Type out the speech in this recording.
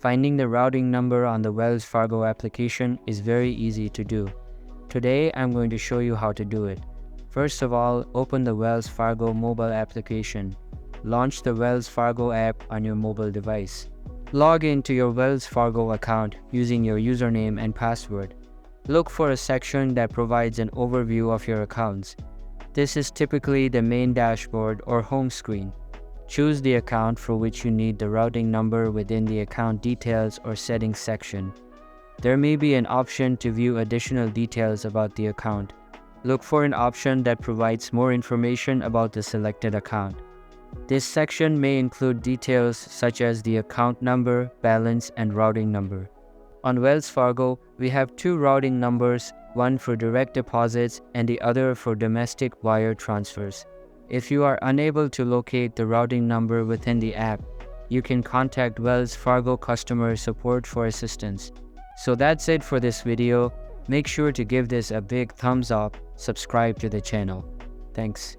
Finding the routing number on the Wells Fargo application is very easy to do. Today, I'm going to show you how to do it. First of all, open the Wells Fargo mobile application. Launch the Wells Fargo app on your mobile device. Log into your Wells Fargo account using your username and password. Look for a section that provides an overview of your accounts. This is typically the main dashboard or home screen. Choose the account for which you need the routing number within the account details or settings section. There may be an option to view additional details about the account. Look for an option that provides more information about the selected account. This section may include details such as the account number, balance, and routing number. On Wells Fargo, we have two routing numbers, one for direct deposits and the other for domestic wire transfers. If you are unable to locate the routing number within the app, you can contact Wells Fargo customer support for assistance. So that's it for this video. Make sure to give this a big thumbs up, subscribe to the channel. Thanks.